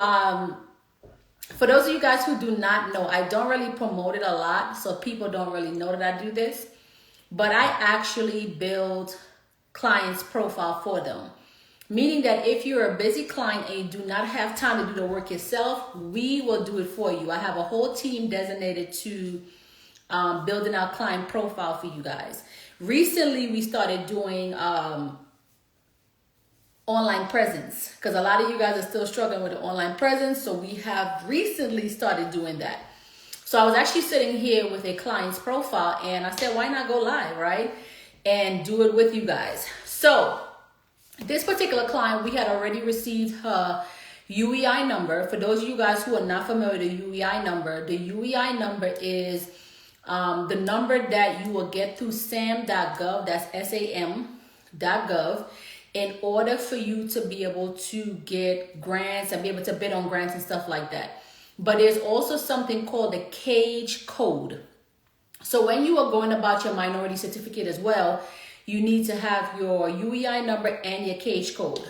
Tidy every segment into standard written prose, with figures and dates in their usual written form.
For those of you guys who do not know, I don't really promote it a lot, so people don't really know that I do this. But I actually build clients' profile for them. Meaning that if you're a busy client and you do not have time to do the work yourself, we will do it for you. I have a whole team designated to building our client profile for you guys. Recently, we started doing online presence because a lot of you guys are still struggling with the online presence. So we have recently started doing that. So I was actually sitting here with a client's profile and I said, why not go live, right? And do it with you guys. So this particular client, we had already received her UEI number. For those of you guys who are not familiar with the UEI number is the number that you will get through SAM.gov, that's SAM.gov, in order for you to be able to get grants and be able to bid on grants and stuff like that. But there's also something called the CAGE code. So when you are going about your minority certificate as well, you need to have your UEI number and your CAGE code.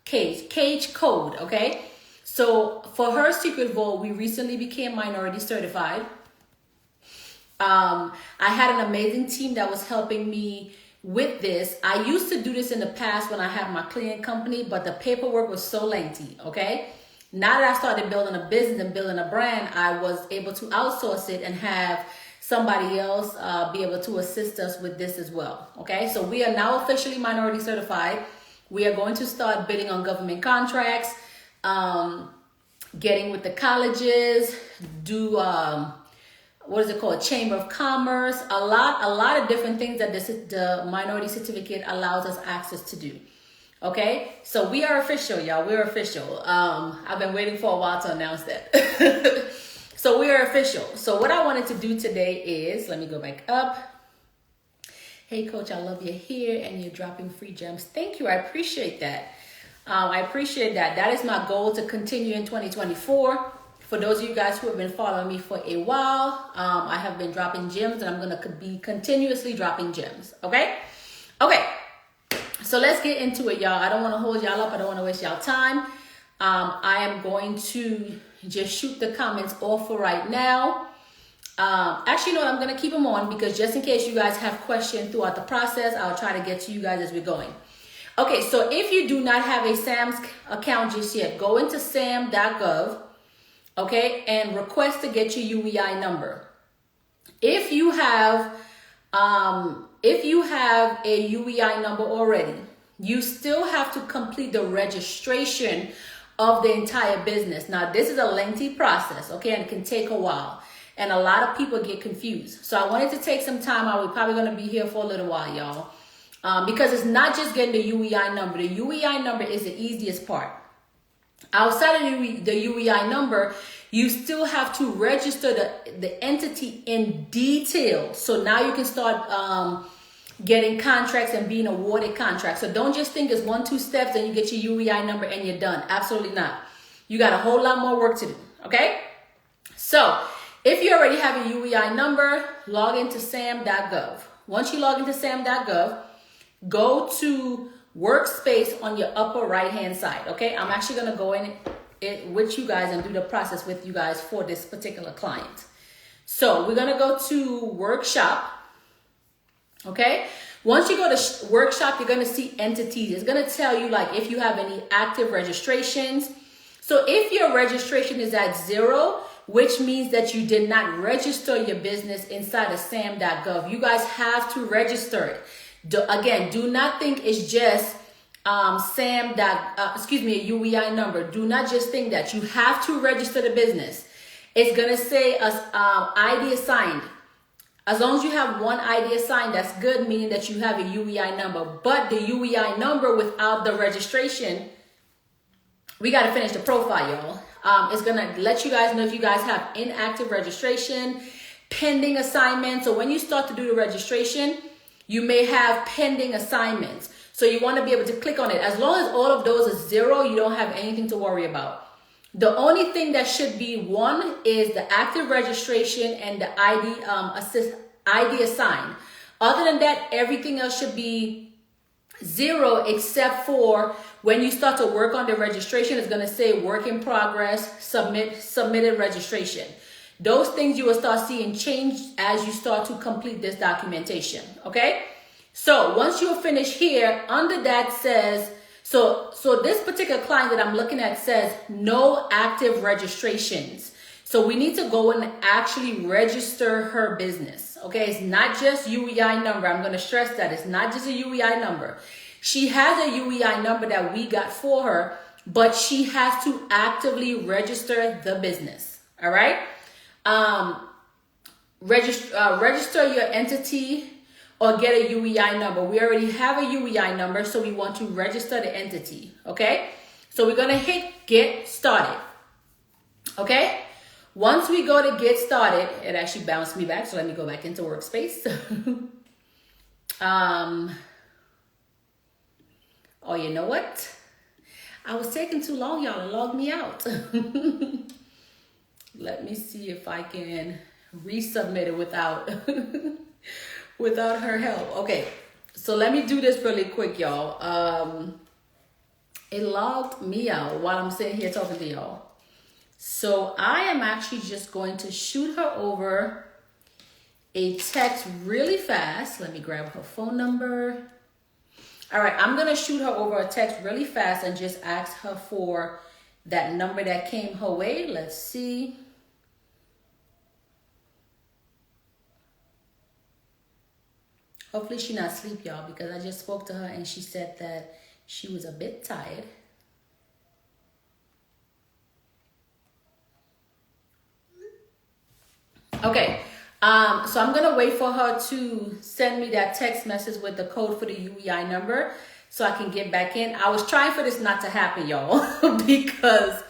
CAGE code, okay? So for her secret vault, we recently became minority certified. I had an amazing team that was helping me with this. I used to do this in the past when I had my cleaning company, but the paperwork was so lengthy, okay? Now that I started building a business and building a brand, I was able to outsource it and have somebody else be able to assist us with this as well, okay? So we are now officially minority certified. We are going to start bidding on government contracts, getting with the colleges, do what is it called? Chamber of Commerce, a lot of different things that the minority certificate allows us access to do. Okay, so we are official, y'all. We're official. I've been waiting for a while to announce that. So we are official. So what I wanted to do today is, let me go back up. Hey, Coach, I love you here, and you're dropping free gems. Thank you. I appreciate that. I appreciate that. That is my goal to continue in 2024. For those of you guys who have been following me for a while, I have been dropping gems, and I'm going to be continuously dropping gems. Okay? Okay. So let's get into it, y'all. I don't want to hold y'all up. I don't want to waste y'all time. I am going to just shoot the comments off for right now. Actually, no, I'm going to keep them on because just in case you guys have questions throughout the process, I'll try to get to you guys as we're going. Okay, so if you do not have a SAM's account just yet, go into SAM.gov, okay, and request to get your UEI number. If you have a UEI number already, you still have to complete the registration of the entire business. Now, this is a lengthy process, okay, and it can take a while. And a lot of people get confused. So I wanted to take some time out. We're probably going to be here for a little while, y'all. Because it's not just getting the UEI number. The UEI number is the easiest part. Outside of the UEI number, you still have to register the entity in detail. So now you can start getting contracts and being awarded contracts. So don't just think it's 1-2 steps and you get your UEI number and you're done. Absolutely not. You got a whole lot more work to do. Okay? So if you already have a UEI number, log into SAM.gov. Once you log into SAM.gov, go to Workspace on your upper right hand side. Okay? I'm actually going to go in it with you guys and do the process with you guys for this particular client. So we're going to go to Workshop. Okay, once you go to Workshop, you're going to see entities. It's going to tell you like if you have any active registrations. So if your registration is at 0, which means that you did not register your business inside of SAM.gov, you guys have to register it. Again, do not think it's just a UEI number. Do not just think that. You have to register the business. It's going to say ID assigned. As long as you have one ID assigned, that's good, meaning that you have a UEI number. But the UEI number without the registration, we got to finish the profile, y'all. It's going to let you guys know if you guys have inactive registration, pending assignments. So when you start to do the registration, you may have pending assignments. So you want to be able to click on it. As long as all of those are 0, you don't have anything to worry about. The only thing that should be 1 is the active registration and the ID assigned. Other than that, everything else should be 0 except for when you start to work on the registration. It's going to say work in progress, submitted registration. Those things you will start seeing change as you start to complete this documentation. Okay, so once you're finished here, under that says, so this particular client that I'm looking at says no active registrations. So we need to go and actually register her business. Okay, it's not just UEI number. I'm going to stress that it's not just a UEI number. She has a UEI number that we got for her, but she has to actively register the business. All right. Register your entity or get a UEI number. We already have a UEI number, so we want to register the entity. Okay. So we're going to hit get started. Okay. Once we go to get started, it actually bounced me back. So let me go back into workspace. Oh, you know what? I was taking too long, y'all. It logged me out. Let me see if I can resubmit it without, without her help. Okay. So let me do this really quick, y'all. It logged me out while I'm sitting here talking to y'all. So I am actually just going to shoot her over a text really fast. Let me grab her phone number. All right, I'm going to shoot her over a text really fast and just ask her for that number that came her way. Let's see. Hopefully she's not asleep, y'all, because I just spoke to her and she said that she was a bit tired. Okay, so I'm gonna wait for her to send me that text message with the code for the UEI number so I can get back in. I was trying for this not to happen, y'all, because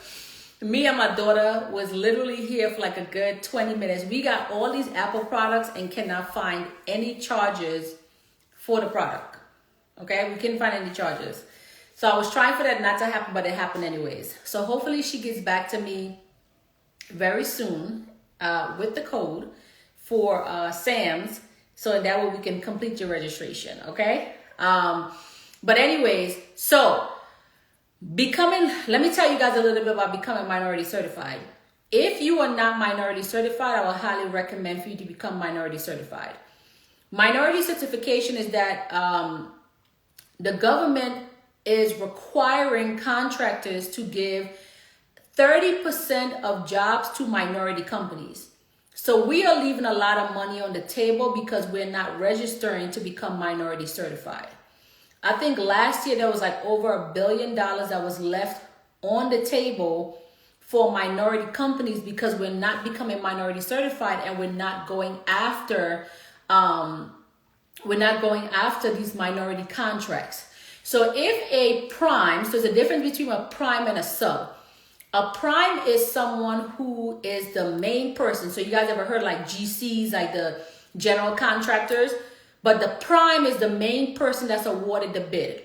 me and my daughter was literally here for like a good 20 minutes. We got all these Apple products and cannot find any charges for the product. Okay, we couldn't find any charges. So I was trying for that not to happen, but it happened anyways. So hopefully she gets back to me very soon with the code for SAMs, so that way we can complete your registration. Okay. But anyways, so let me tell you guys a little bit about becoming minority certified. If you are not minority certified, I will highly recommend for you to become minority certified. Minority certification is that the government is requiring contractors to give 30% of jobs to minority companies. So we are leaving a lot of money on the table because we're not registering to become minority certified. I think last year there was like over $1 billion that was left on the table for minority companies because we're not becoming minority certified and we're not going after these minority contracts. So if a prime, so there's a difference between a prime and a sub. A prime is someone who is the main person. So you guys ever heard like GCs, like the general contractors? But the prime is the main person that's awarded the bid.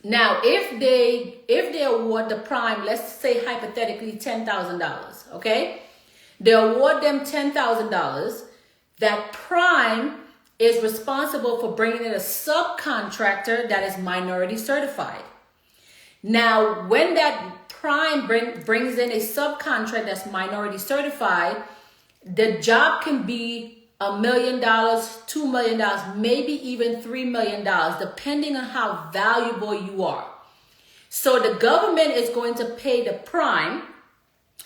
Now, if they award the prime, let's say hypothetically $10,000, okay? They award them $10,000. That prime is responsible for bringing in a subcontractor that is minority certified. Now, when that prime brings in a subcontract that's minority certified, the job can be $1 million, $2 million, maybe even $3 million, depending on how valuable you are. So the government is going to pay the prime,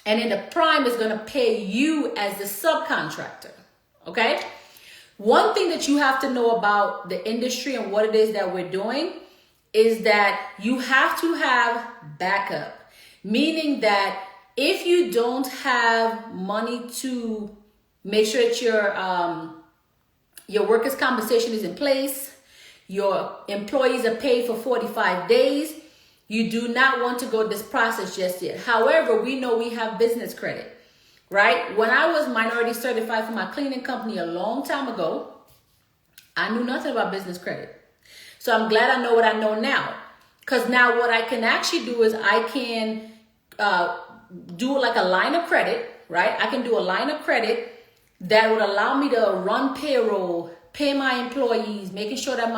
and then the prime is going to pay you as the subcontractor. Okay? One thing that you have to know about the industry and what it is that we're doing is that you have to have backup. Meaning that if you don't have money to make sure that your workers' compensation is in place, your employees are paid for 45 days, you do not want to go this process just yet. However, we know we have business credit, right? When I was minority certified for my cleaning company a long time ago, I knew nothing about business credit. So I'm glad I know what I know now. Because now what I can actually do is I can do like a line of credit, right? I can do a line of credit that would allow me to run payroll, pay my employees, making sure that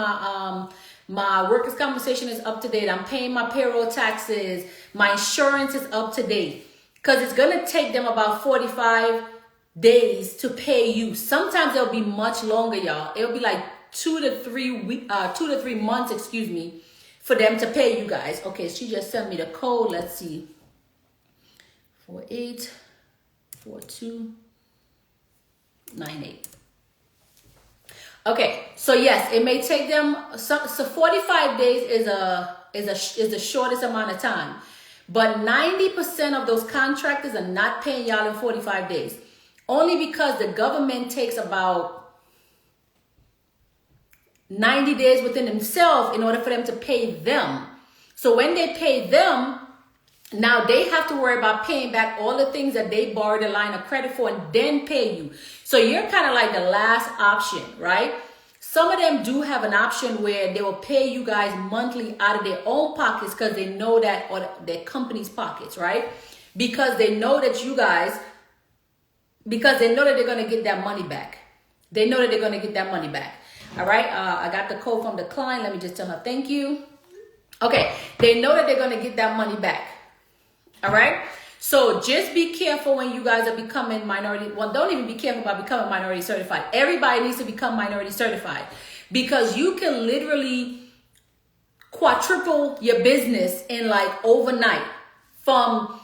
My workers' compensation is up to date. I'm paying my payroll taxes. My insurance is up to date. Because it's going to take them about 45 days to pay you. Sometimes it'll be much longer, y'all. It'll be like 2 to 3 months, excuse me, for them to pay you guys. Okay, she just sent me the code. Let's see. 484298. Okay, so yes, it may take them so 45 days is the shortest amount of time. But 90% of those contractors are not paying y'all in 45 days. Only because the government takes about 90 days within themselves in order for them to pay them. So when they pay them, now they have to worry about paying back all the things that they borrowed a line of credit for and then pay you. So you're kind of like the last option, right? Some of them do have an option where they will pay you guys monthly out of their own pockets because they know that, or their company's pockets, right? Because they know that you guys, because they know that they're going to get that money back. They know that they're going to get that money back. All right. I got the code from the client. Let me just tell her thank you. Okay. They know that they're going to get that money back. All right. So just be careful when you guys are becoming minority. Well, don't even be careful about becoming minority certified. Everybody needs to become minority certified because you can literally quadruple your business in like overnight from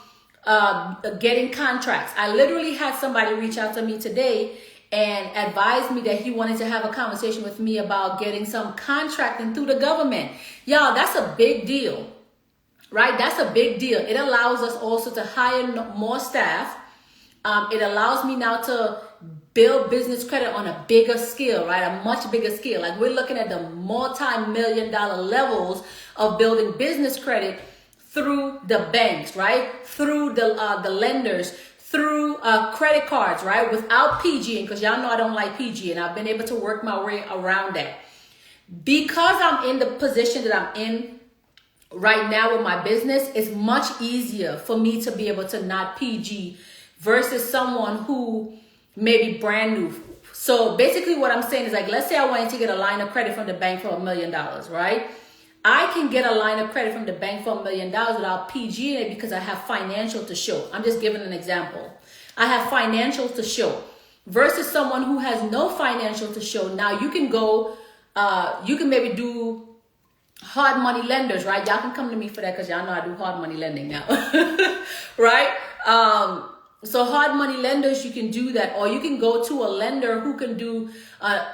getting contracts. I literally had somebody reach out to me today and advised me that he wanted to have a conversation with me about getting some contracting through the government. Y'all, that's a big deal. Right? That's a big deal. It allows us also to hire more staff. It allows me now to build business credit on a bigger scale, right? A much bigger scale. Like we're looking at the multi-million-dollar levels of building business credit through the banks, right? Through the lenders, through credit cards, right? Without PG, because y'all know I don't like PG, and I've been able to work my way around that. Because I'm in the position that I'm in right now with my business, it's much easier for me to be able to not PG versus someone who may be brand new. So basically what I'm saying is, like, let's say I wanted to get a line of credit from the bank for $1 million, right? I can get a line of credit from the bank for $1 million without PG in it because I have financial to show. I'm just giving an example. I have financials to show versus someone who has no financial to show. Now you can go, you can maybe do hard money lenders, right? Y'all can come to me for that because y'all know I do hard money lending now, right? So hard money lenders, you can do that, or you can go to a lender who can do a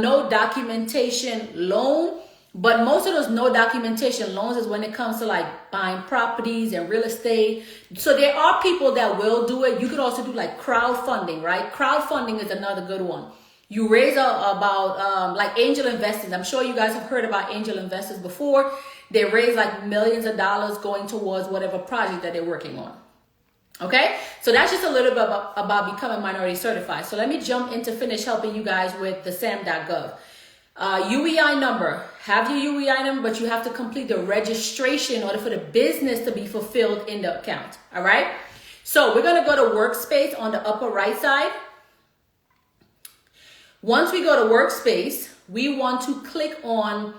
no documentation loan. But most of those no documentation loans is when it comes to like buying properties and real estate. So there are people that will do it. You could also do like crowdfunding, right? Crowdfunding is another good one. You raise about like angel investors. I'm sure you guys have heard about angel investors before. They raise like millions of dollars going towards whatever project that they're working on. Okay, so that's just a little bit about becoming minority certified. So let me jump in to finish helping you guys with the SAM.gov. UEI number. Have your UEI number, but you have to complete the registration in order for the business to be fulfilled in the account. All right, so we're going to go to workspace on the upper right side. Once we go to workspace, we want to click on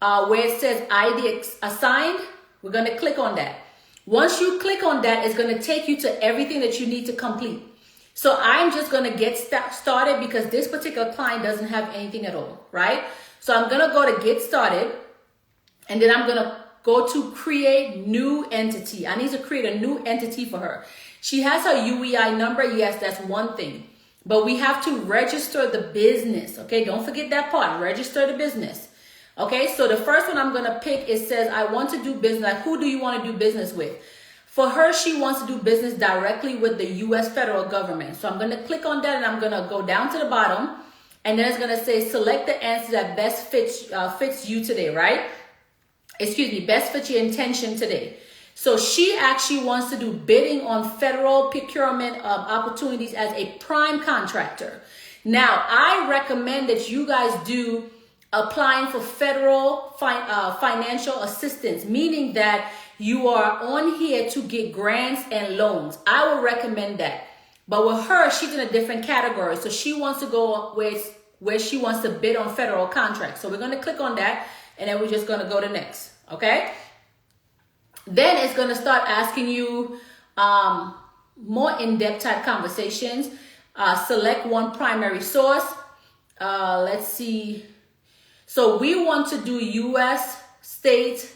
where it says ID assigned. We're going to click on that. Once you click on that, it's going to take you to everything that you need to complete. So I'm just going to get started because this particular client doesn't have anything at all, right? So I'm going to go to get started, and then I'm going to go to create new entity. I need to create a new entity for her. She has her UEI number. Yes, that's one thing. But we have to register the business. Okay, don't forget that part. Register the business. Okay, so the first one I'm going to pick, it says, I want to do business. Like, who do you want to do business with? For her, she wants to do business directly with the U.S. federal government. So I'm going to click on that, and I'm going to go down to the bottom. And then it's going to say, select the answer that best fits you today, right? Excuse me, best fits your intention today. So she actually wants to do bidding on federal procurement opportunities as a prime contractor. Now, I recommend that you guys do applying for federal financial assistance, meaning that you are on here to get grants and loans. I would recommend that. But with her, she's in a different category. So she wants to go where she wants to bid on federal contracts. So we're going to click on that. and then we're just going to go to next. Okay. Then it's going to start asking you more in-depth type conversations. Select one primary source. Let's see. So we want to do U.S. state.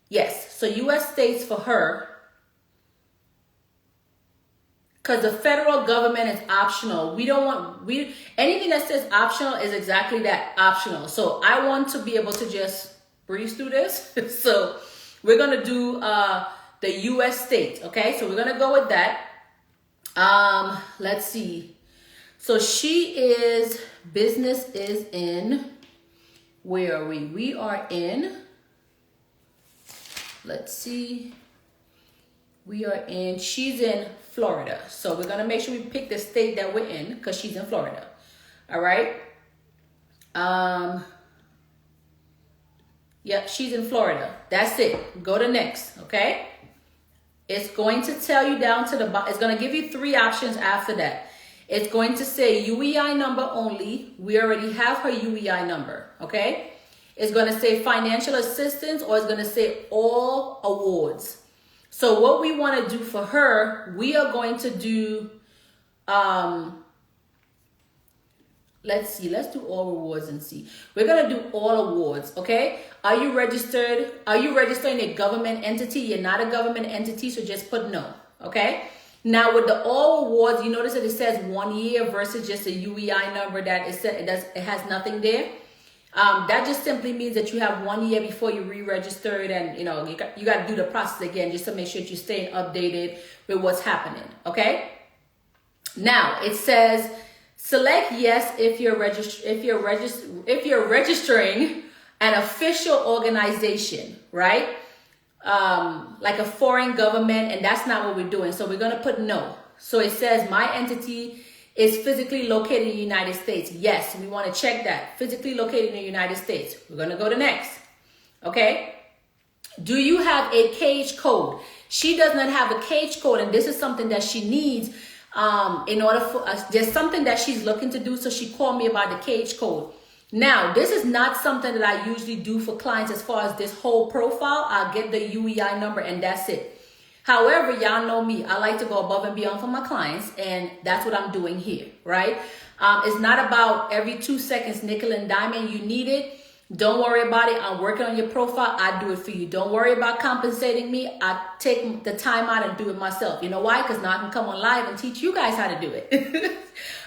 Yes. So U.S. states for her. Because the federal government is optional. We don't want, anything that says optional is exactly that, optional. So I want to be able to just breeze through this. So we're going to do the U.S. state. Okay, so we're going to go with that. Let's see. So business is in, where are we? We are in, let's see. She's in Florida. So we're going to make sure we pick the state that we're in because she's in Florida. All right. Yep, she's in Florida. That's it. Go to next. Okay. It's going to tell you down to the bottom. It's going to give you 3 options after that. It's going to say UEI number only. We already have her UEI number. Okay. It's going to say financial assistance, or it's going to say all awards. So what we want to do for her, we are going to do, let's see, let's do all awards and see. We're going to do all awards, okay? Are you registered? Are you registering a government entity? You're not a government entity, so just put no, okay? Now with the all awards, you notice that it says 1 year versus just a UEI number that it has nothing there. That just simply means that you have 1 year before you re-registered, and you got to do the process again just to make sure that you're staying updated with what's happening. Okay. Now it says select yes if you're registering an official organization, right? Like a foreign government, and that's not what we're doing. So we're gonna put no. So it says my entity is physically located in the United States. Yes, we want to check that. Physically located in the United States. We're going to go to next. Okay. Do you have a cage code? She does not have a cage code, and this is something that she needs in order for us. There's something that she's looking to do, so she called me about the cage code. Now, this is not something that I usually do for clients as far as this whole profile. I'll get the UEI number, and that's it. However, y'all know me. I like to go above and beyond for my clients, and that's what I'm doing here, right? It's not about every 2 seconds, nickel and diamond. You need it. Don't worry about it. I'm working on your profile. I do it for you. Don't worry about compensating me. I take the time out and do it myself. You know why? Because now I can come on live and teach you guys how to do it.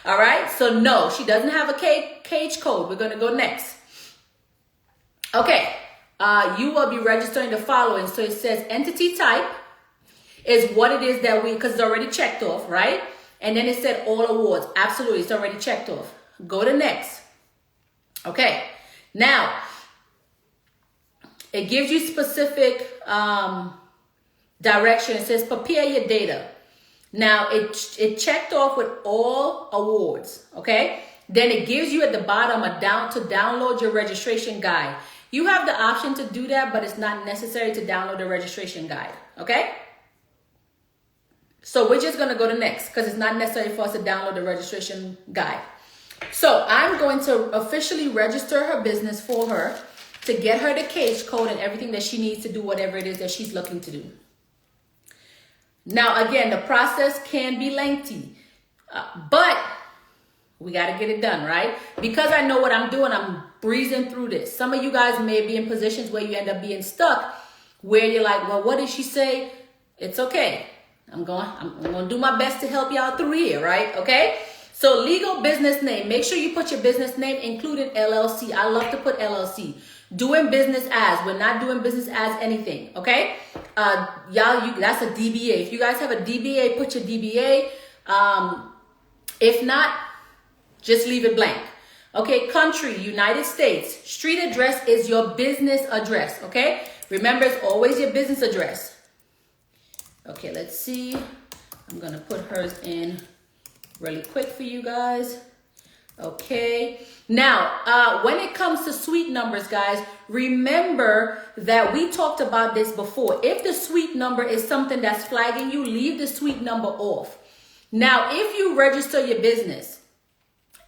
All right? So no, she doesn't have a cage code. We're going to go next. Okay. You will be registering the following. So it says entity type is what it is that because it's already checked off, right? And then it said all awards. Absolutely, it's already checked off. Go to next. Okay, now it gives you specific direction. It says prepare your data. Now it checked off with all awards. Okay, then it gives you at the bottom to download your registration guide. You have the option to do that, but it's not necessary to download the registration guide. Okay. So we're just going to go to next because it's not necessary for us to download the registration guide. So I'm going to officially register her business for her to get her the cage code and everything that she needs to do whatever it is that she's looking to do. Now, again, the process can be lengthy, but we got to get it done, right? Because I know what I'm doing, I'm breezing through this. Some of you guys may be in positions where you end up being stuck, where you're like, well, what did she say? It's okay. I'm going to do my best to help y'all through here, right? Okay. So legal business name. Make sure you put your business name, including LLC. I love to put LLC. Doing business as. We're not doing business as anything. Okay. That's a DBA. If you guys have a DBA, put your DBA. If not, just leave it blank. Okay. Country, United States. Street address is your business address. Okay. Remember, it's always your business address. Okay, let's see. I'm going to put hers in really quick for you guys. Okay. Now, when it comes to suite numbers, guys, remember that we talked about this before. If the suite number is something that's flagging you, leave the suite number off. Now, if you register your business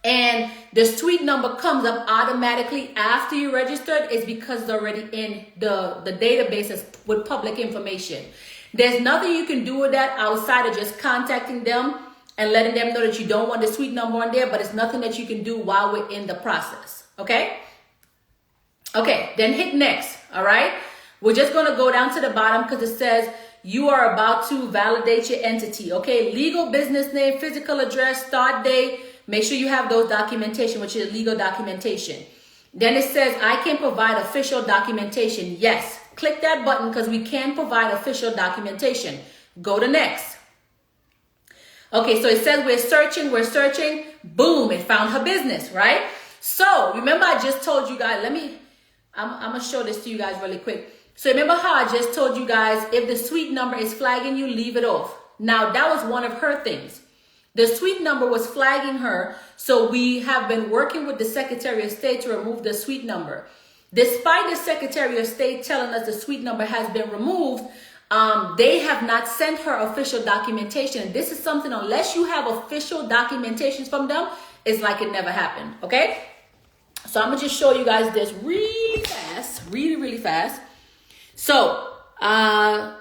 and the suite number comes up automatically after you registered, is because it's already in the databases with public information. There's nothing you can do with that outside of just contacting them and letting them know that you don't want the suite number on there, but it's nothing that you can do while we're in the process, okay? Okay, then hit next, all right? We're just gonna go down to the bottom because it says you are about to validate your entity, okay? Legal business name, physical address, start date. Make sure you have those documentation, which is legal documentation. Then it says, I can provide official documentation. Yes, click that button because we can provide official documentation. Go to next. Okay, so it says we're searching. Boom, it found her business, right? So remember I just told you guys, I'm gonna show this to you guys really quick. So remember how I just told you guys, if the suite number is flagging you, leave it off. Now that was one of her things. The suite number was flagging her, so we have been working with the Secretary of State to remove the suite number. Despite the Secretary of State telling us the suite number has been removed, they have not sent her official documentation. This is something, unless you have official documentations from them, it's like it never happened, okay? So I'm gonna just show you guys this really fast, really fast. So,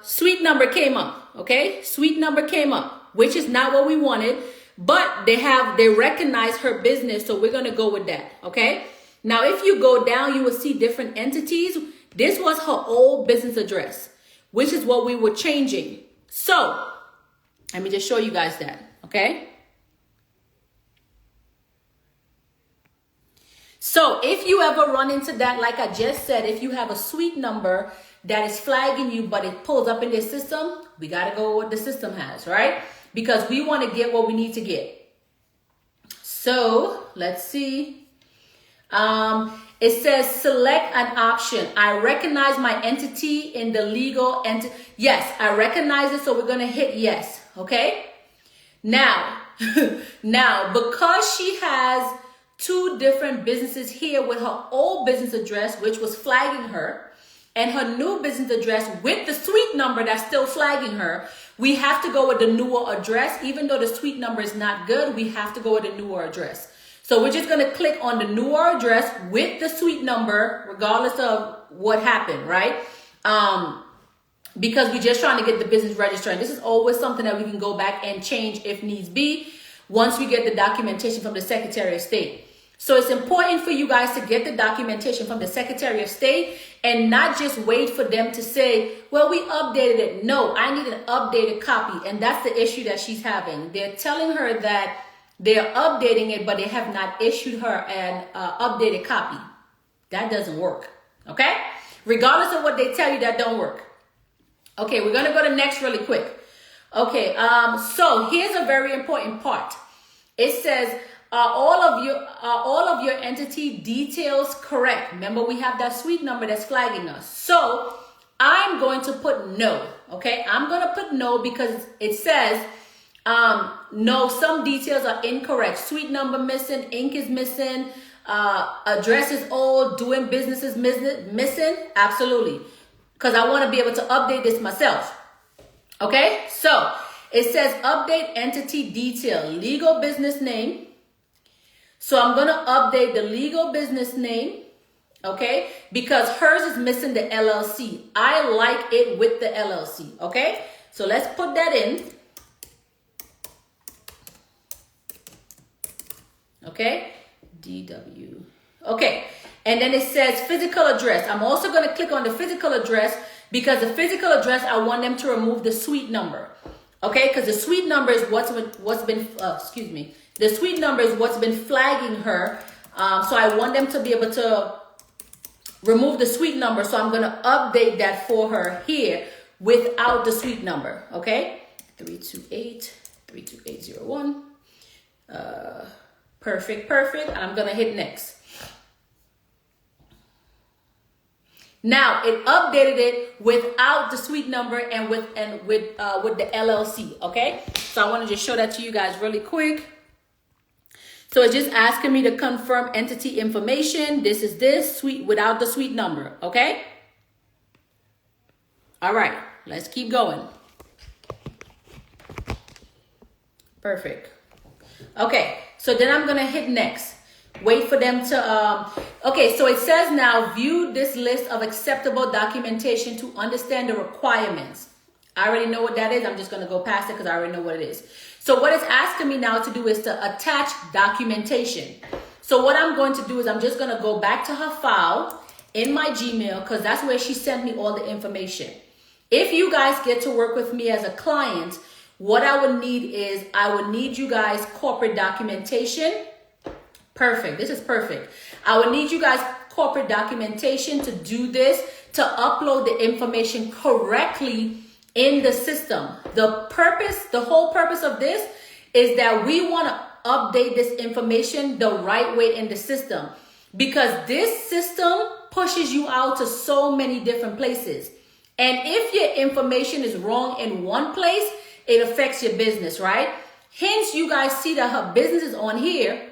suite number came up, okay? Suite number came up, which is not what we wanted, but they recognize her business, so we're gonna go with that, okay? Now, if you go down, you will see different entities. This was her old business address, which is what we were changing. So, let me just show you guys that, okay? So, if you ever run into that, like I just said, if you have a suite number that is flagging you, but it pulls up in their system, we got to go with what the system has, right? Because we want to get what we need to get. So let's see. It says select an option. I recognize my entity in the legal entity. Yes, I recognize it. So we're going to hit yes. Okay. Now, because she has two different businesses here with her old business address, which was flagging her, and her new business address with the suite number that's still flagging her, we have to go with the newer address. Even though the suite number is not good, we have to go with the newer address. So we're just going to click on the newer address with the suite number, regardless of what happened, right? Because we're just trying to get the business registered. And this is always something that we can go back and change if needs be once we get the documentation from the Secretary of State. So it's important for you guys to get the documentation from the Secretary of State and not just wait for them to say, well, we updated it. No, I need an updated copy. And that's the issue that she's having. They're telling her that they're updating it, but they have not issued her an updated copy. That doesn't work. Okay? Regardless of what they tell you, that don't work. Okay, we're going to go to next really quick. Okay, so here's a very important part. It says, all of your entity details correct? Remember, we have that suite number that's flagging us. So I'm going to put no. Okay, I'm going to put no because it says no, some details are incorrect. Suite number missing, ink is missing, address is old, doing business is missing. Absolutely, because I want to be able to update this myself. Okay, so it says update entity detail, legal business name. So I'm going to update the legal business name, okay, because hers is missing the LLC. I like it with the LLC, okay? So let's put that in, okay, DW, okay, and then it says physical address. I'm also going to click on the physical address because the physical address, I want them to remove the suite number, okay, because the suite number is the suite number is what's been flagging her. So I want them to be able to remove the suite number. So I'm going to update that for her here without the suite number. Okay. 328-32801. Perfect. And I'm going to hit next. Now it updated it without the suite number and with the LLC. Okay. So I want to just show that to you guys really quick. So it's just asking me to confirm entity information. This is this suite without the suite number. Okay. All right. Let's keep going. Perfect. Okay, so then I'm gonna hit next. Wait for them to, okay, so it says now, view this list of acceptable documentation to understand the requirements. I already know what that is. I'm just gonna go past it because I already know what it is. So what it's asking me now to do is to attach documentation. So what I'm going to do is I'm just gonna go back to her file in my Gmail because that's where she sent me all the information. If you guys get to work with me as a client, what I would need is I would need you guys corporate documentation. Perfect. This is perfect. I would need you guys corporate documentation to do this, to upload the information correctly in the system. The whole purpose of this is that we want to update this information the right way in the system, because this system pushes you out to so many different places. And if your information is wrong in one place, it affects your business, right? Hence, you guys see that her business is on here,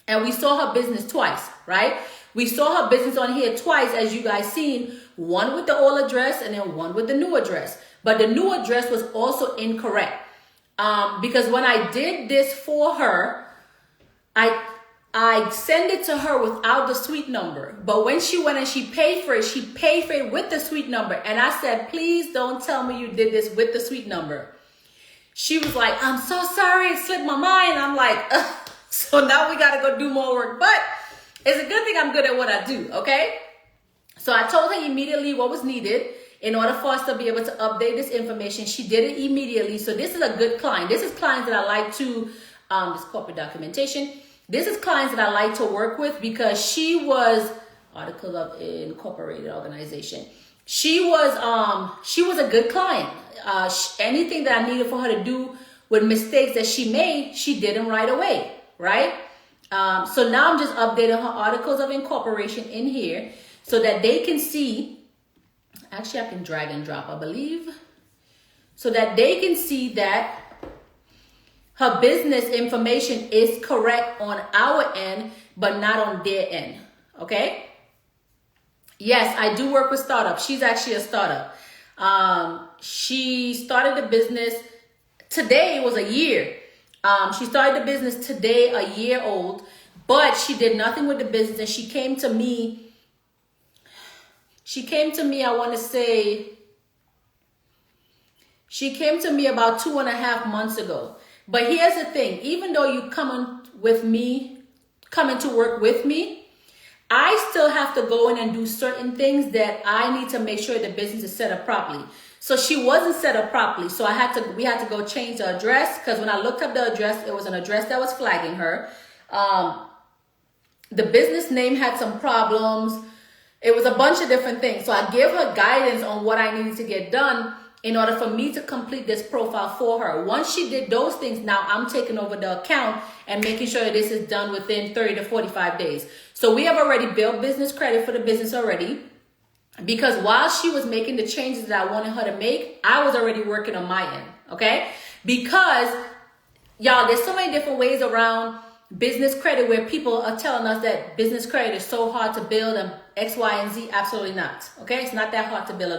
and we saw her business twice, right? We saw her business on here twice, as you guys seen, one with the old address and then one with the new address. But the new address was also incorrect. Because when I did this for her, I sent it to her without the suite number. But when she went and she paid for it with the suite number. And I said, please don't tell me you did this with the suite number. She was like, I'm so sorry, it slipped my mind. I'm like, ugh. So now we got to go do more work. But it's a good thing I'm good at what I do, okay? So I told her immediately what was needed in order for us to be able to update this information. She did it immediately. So this is a good client. This is clients that I like to, this corporate documentation. This is clients that I like to work with because she was, Article of Incorporated Organization. She was a good client. Anything that I needed for her to do with mistakes that she made, she did them right away, right? So now I'm just updating her articles of incorporation in here so that they can see. Actually, I can drag and drop, I believe, so that they can see that her business information is correct on our end, but not on their end, okay? Yes, I do work with startups. She's actually a startup. She started the business, today was a year. She started the business today, a year old, but she did nothing with the business, and she came to me, I want to say, she came to me about 2.5 months ago. But here's the thing, even though you come into work with me, I still have to go in and do certain things that I need to make sure the business is set up properly. So she wasn't set up properly. So we had to go change the address, because when I looked up the address, it was an address that was flagging her. The business name had some problems. It was a bunch of different things. So I gave her guidance on what I needed to get done in order for me to complete this profile for her. Once she did those things, now I'm taking over the account and making sure that this is done within 30 to 45 days. So we have already built business credit for the business already, because while she was making the changes that I wanted her to make, I was already working on my end, okay? Because, y'all, there's so many different ways around business credit where people are telling us that business credit is so hard to build and X, Y, and Z. Absolutely not, okay? It's not that hard to build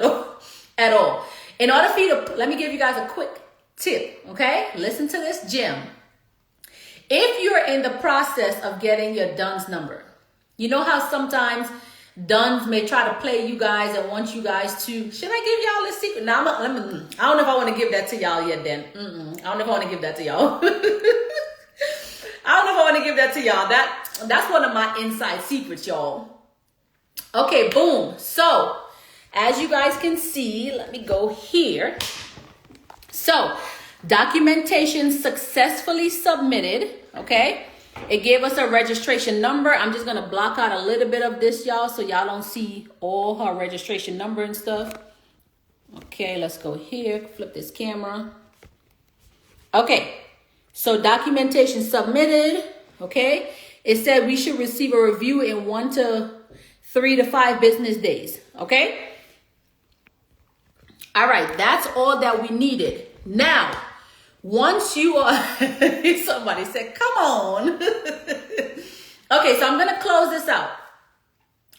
at all. In order for you to, let me give you guys a quick tip, okay? Listen to this gem. If you're in the process of getting your DUNS number, you know how sometimes DUNS may try to play you guys and want you guys to, should I give y'all this secret? Now, I don't know if I want to give that to y'all yet then. I don't know if I want to give that to y'all. I don't know if I want to give that to y'all. That's one of my inside secrets, y'all. Okay, boom. So, as you guys can see, let me go here. So, documentation successfully submitted, okay? It gave us a registration number. I'm just going to block out a little bit of this, y'all, so y'all don't see all her registration number and stuff. Okay, let's go here. Flip this camera. Okay, so documentation submitted, okay? It said we should receive a review in 1 to 3 to 5 business days, okay? All right, that's all that we needed. Now, once you are, somebody said, come on. Okay, so I'm going to close this out.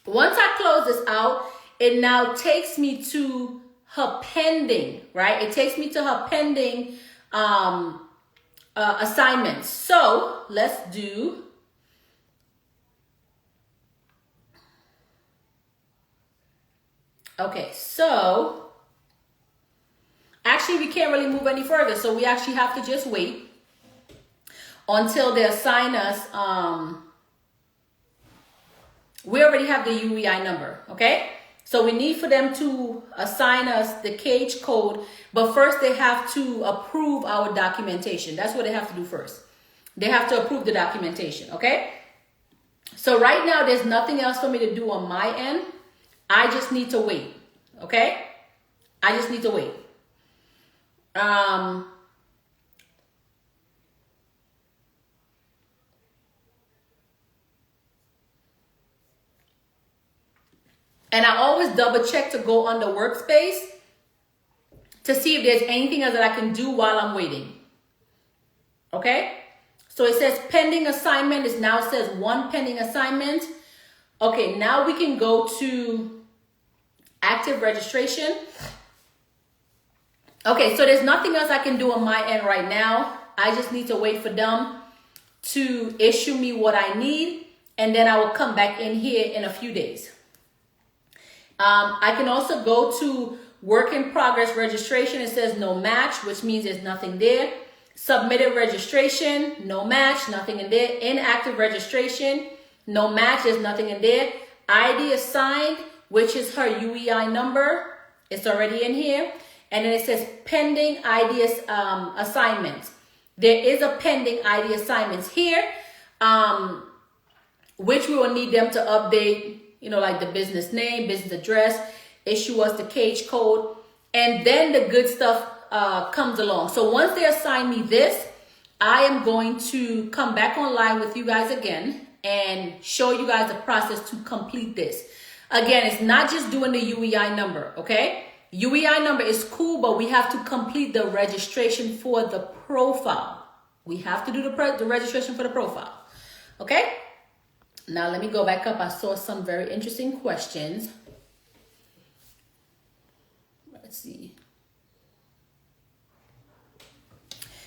Once I close this out, it now takes me to her pending, right? It takes me to her pending assignments. So let's do, okay, so actually we can't really move any further. So we actually have to just wait until they assign us. We already have the UEI number, okay? So we need for them to assign us the cage code, but first they have to approve our documentation. That's what they have to do first. They have to approve the documentation, okay? So right now there's nothing else for me to do on my end. I just need to wait, okay? I just need to wait. And I always double check to go on the workspace to see if there's anything else that I can do while I'm waiting. Okay? So it says pending assignment. It now says one pending assignment. Okay, now we can go to active registration. Okay, so there's nothing else I can do on my end right now. I just need to wait for them to issue me what I need, and then I will come back in here in a few days. I can also go to work in progress registration. It says no match, which means there's nothing there. Submitted registration, no match, nothing in there. Inactive registration, no match, there's nothing in there. ID assigned, which is her UEI number. It's already in here. And then it says pending ID assignments. There is a pending ID assignments here, which we will need them to update, you know, like the business name, business address, issue us the cage code, and then the good stuff comes along. So once they assign me this, I am going to come back online with you guys again and show you guys the process to complete this. Again, it's not just doing the UEI number, okay? UEI number is cool, but we have to complete the registration for the profile. We have to do the registration for the profile, okay? Now let me go back up. I saw some very interesting questions. Let's see.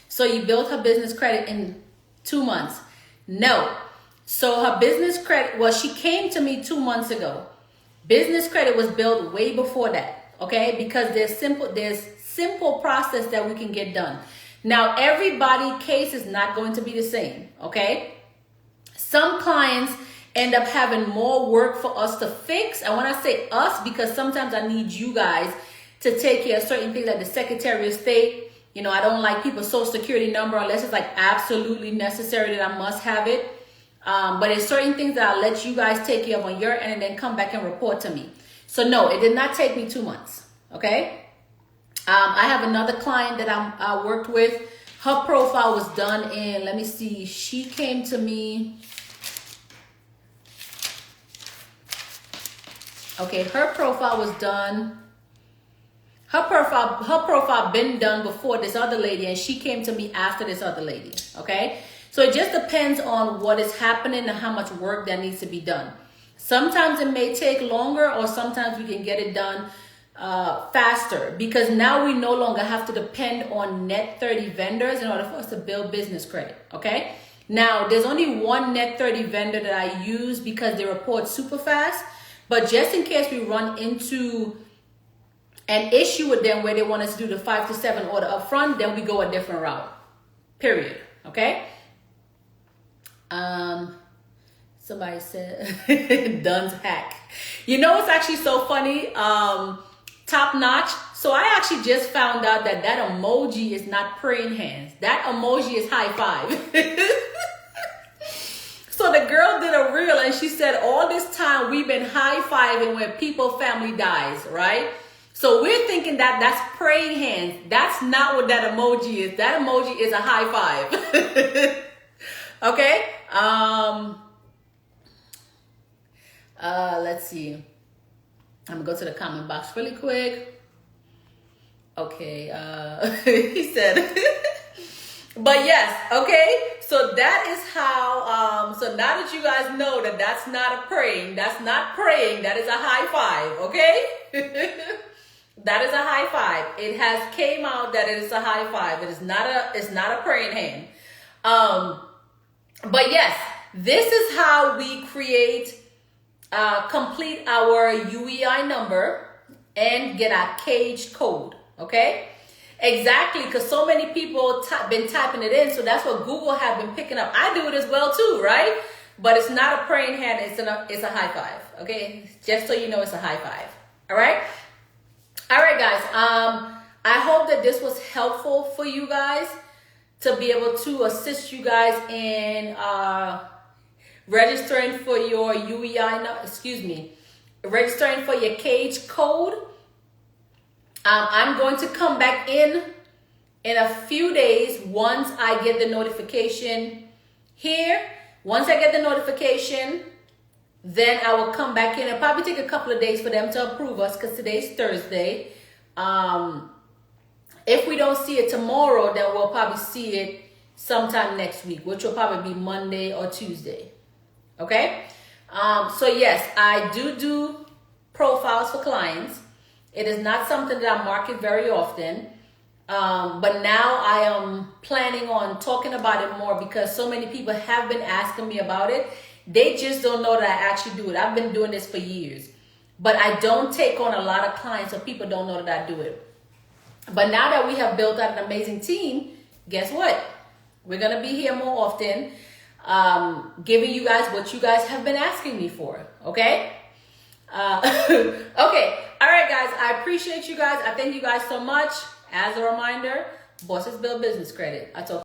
So you built her business credit in 2 months? No. So her business credit, well, she came to me 2 months ago. Business credit was built way before that, okay? Because there's simple process that we can get done. Now, everybody's case is not going to be the same, okay? Some clients end up having more work for us to fix. And when I say us, because sometimes I need you guys to take care of certain things like the Secretary of State. You know, I don't like people's social security number unless it's like absolutely necessary that I must have it. But there's certain things that I'll let you guys take care of on your end and then come back and report to me. So no, it did not take me 2 months, okay? I have another client that I worked with. Her profile was done in, let me see, she came to me. Okay, her profile was done. Her profile been done before this other lady, and she came to me after this other lady, okay? So it just depends on what is happening and how much work that needs to be done. Sometimes it may take longer, or sometimes we can get it done faster, because now we no longer have to depend on net 30 vendors in order for us to build business credit, okay? Now, there's only one net 30 vendor that I use because they report super fast, but just in case we run into an issue with them where they want us to do the 5 to 7 order up front, then we go a different route, period, okay? Somebody said, Dunn's hack. You know, it's actually so funny, top notch. So I actually just found out that that emoji is not praying hands. That emoji is high five. So the girl did a reel and she said, all this time we've been high fiving when people's family dies, right? So we're thinking that that's praying hands. That's not what that emoji is. That emoji is a high five. Okay. Let's see. I'm gonna go to the comment box really quick. Okay. He said, but yes. Okay. So that is how, so now that you guys know that that's not a praying, that's not praying, that is a high five. Okay. That is a high five. It has came out that it is a high five. It's not a praying hand. But yes, this is how we complete our UEI number and get our cage code. Okay, exactly, because so many people been typing it in, so that's what Google have been picking up. I do it as well too, right? But it's not a praying hand. It's a high five. Okay, just so you know, it's a high five. All right. All right, guys. I hope that this was helpful for you guys to be able to assist you guys in registering for your UEI. Registering for your cage code. I'm going to come back in a few days once I get the notification here. Once I get the notification, then I will come back in. It'll probably take a couple of days for them to approve us because today's Thursday. If we don't see it tomorrow, then we'll probably see it sometime next week, which will probably be Monday or Tuesday. Okay? So yes, I do profiles for clients. It is not something that I market very often. But now I am planning on talking about it more because so many people have been asking me about it. They just don't know that I actually do it. I've been doing this for years. But I don't take on a lot of clients, so people don't know that I do it. But now that we have built out an amazing team, guess what? We're going to be here more often, giving you guys what you guys have been asking me for. Okay? Okay. All right, guys. I appreciate you guys. I thank you guys so much. As a reminder, bosses build business credit. I talk